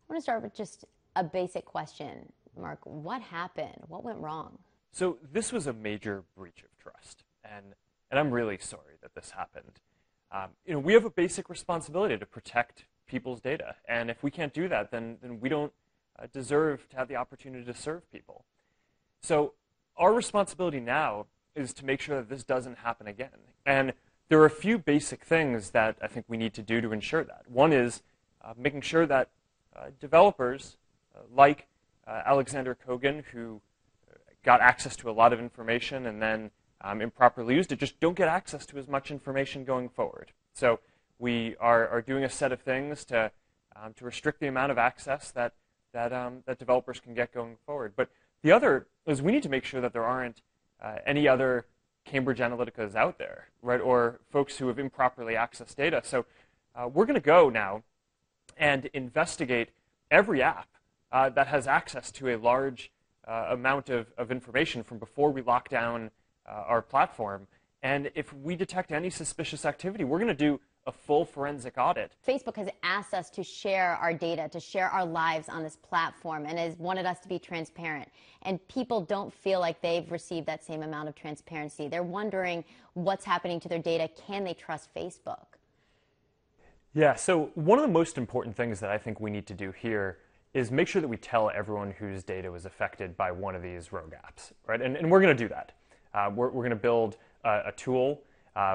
want to start with just a basic question, Mark. What happened? What went wrong? So this was a major breach of trust, and I'm really sorry that this happened. We have a basic responsibility to protect people's data, and if we can't do that, then we don't deserve to have the opportunity to serve people. So our responsibility now is to make sure that this doesn't happen again. And there are a few basic things that I think we need to do to ensure that. One is making sure that developers like Alexander Kogan, who got access to a lot of information and then improperly used it, just don't get access to as much information going forward. So we are doing a set of things to restrict the amount of access that developers can get going forward. But the other is we need to make sure that there aren't any other Cambridge Analyticas out there, right, or folks who have improperly accessed data. So we're going to go now and investigate every app that has access to a large amount of information from before we lock down our platform. And if we detect any suspicious activity, we're going to do a full forensic audit. Facebook has asked us to share our data, to share our lives on this platform, and has wanted us to be transparent. And people don't feel like they've received that same amount of transparency. They're wondering what's happening to their data. Can they trust Facebook? Yeah, so one of the most important things that I think we need to do here is make sure that we tell everyone whose data was affected by one of these rogue apps, right? And we're going to do that. We're going to build a tool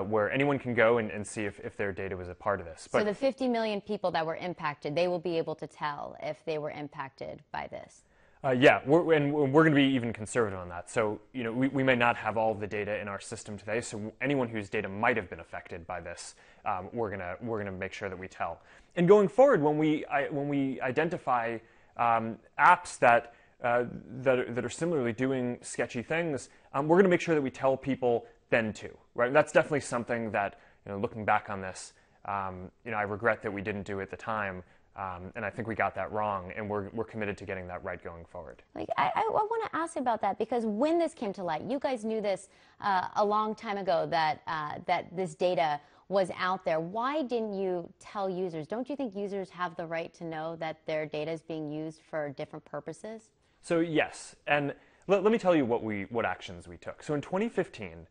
where anyone can go and see if their data was a part of this. So the 50 million people that were impacted, they will be able to tell if they were impacted by this? Yeah, we're going to be even conservative on that. So we may not have all of the data in our system today. So anyone whose data might have been affected by this, we're gonna make sure that we tell. And going forward, when we identify apps that are similarly doing sketchy things, we're going to make sure that we tell people then too, right? And that's definitely something that, looking back on this, I regret that we didn't do at the time, and I think we got that wrong, and we're committed to getting that right going forward. I want to ask about that, because when this came to light, you guys knew this a long time ago, that this data was out there. Why didn't you tell users? Don't you think users have the right to know that their data is being used for different purposes? So yes, and let me tell you what actions we took. So in 2015,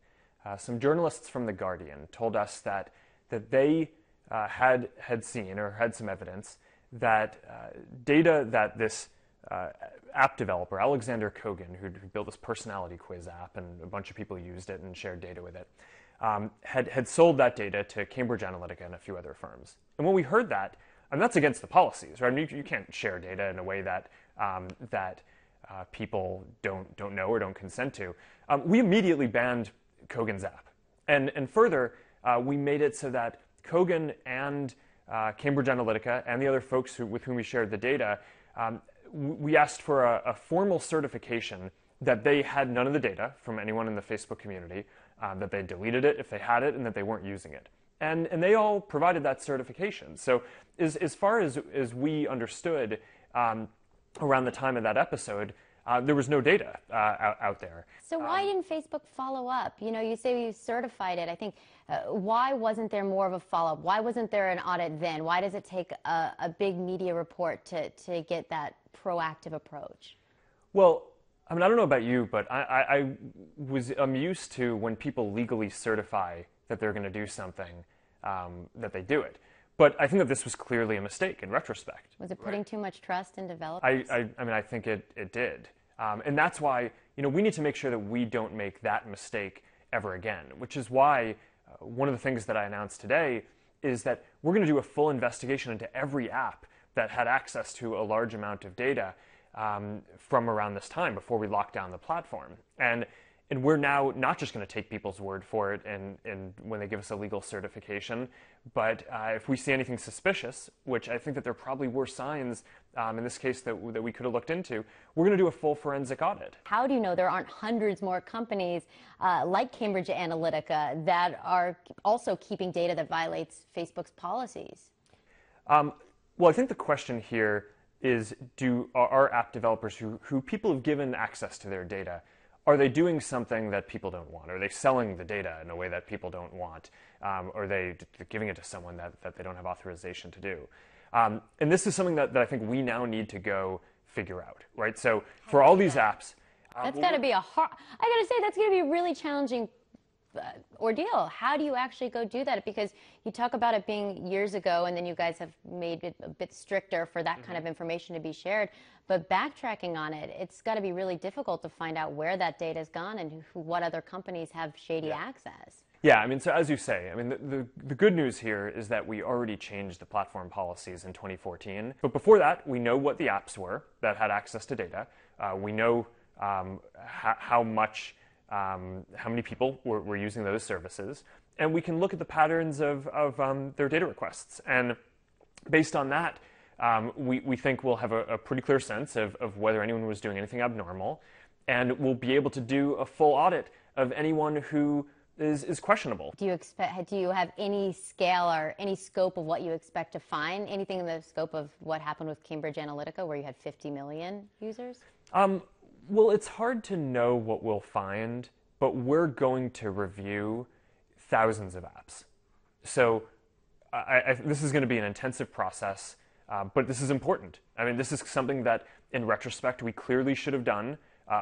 some journalists from The Guardian told us that they had seen or had some evidence that data that this app developer, Alexander Kogan, who built this personality quiz app, and a bunch of people used it and shared data with it, had sold that data to Cambridge Analytica and a few other firms. And when we heard that, and that's against the policies, right? I mean, you can't share data in a way that people don't know or don't consent to. We immediately banned Kogan's app, and further, we made it so that Kogan and Cambridge Analytica and the other folks with whom we shared the data, we asked for a formal certification that they had none of the data from anyone in the Facebook community, that they deleted it if they had it, and that they weren't using it. And they all provided that certification. So as far as we understood around the time of that episode, there was no data out there. So why didn't Facebook follow up? You say you certified it. I think, why wasn't there more of a follow-up? Why wasn't there an audit then? Why does it take a big media report to get that proactive approach? Well, I mean, I don't know about you, but I'm used to when people legally certify that they're going to do something, that they do it. But I think that this was clearly a mistake in retrospect. Was it putting too much trust in developers? I think it did. And that's why, we need to make sure that we don't make that mistake ever again, which is why one of the things that I announced today is that we're going to do a full investigation into every app that had access to a large amount of data from around this time before we locked down the platform. And we're now not just going to take people's word for it and when they give us a legal certification, but if we see anything suspicious, which I think that there probably were signs in this case that we could have looked into, we're going to do a full forensic audit. How do you know there aren't hundreds more companies like Cambridge Analytica that are also keeping data that violates Facebook's policies? Well, I think the question here is, are app developers who people have given access to their data, are they doing something that people don't want? Are they selling the data in a way that people don't want? Are they giving it to someone that they don't have authorization to do? And this is something that I think we now need to go figure out, right? So for all these apps, that's got to be a hard. I got to say, that's going to be a really challenging ordeal. How do you actually go do that? Because you talk about it being years ago, and then you guys have made it a bit stricter for that kind of information to be shared. But backtracking on it, it's got to be really difficult to find out where that data has gone and what other companies have shady access. Yeah, I mean, so as you say, I mean, the good news here is that we already changed the platform policies in 2014. But before that, we know what the apps were that had access to data. We know how many people were using those services. And we can look at the patterns of their data requests. And based on that, we think we'll have a pretty clear sense of whether anyone was doing anything abnormal. And we'll be able to do a full audit of anyone who is questionable. Do you have any scale or any scope of what you expect to find? Anything in the scope of what happened with Cambridge Analytica, where you had 50 million users? Well, it's hard to know what we'll find, but we're going to review thousands of apps. So this is going to be an intensive process, but this is important. I mean, this is something that, in retrospect, we clearly should have done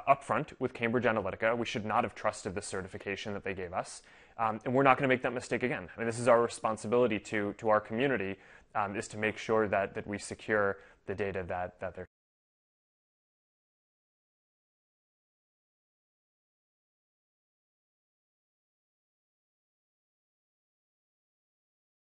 upfront with Cambridge Analytica. We should not have trusted the certification that they gave us, and we're not going to make that mistake again. I mean, this is our responsibility to our community, is to make sure that we secure the data that they're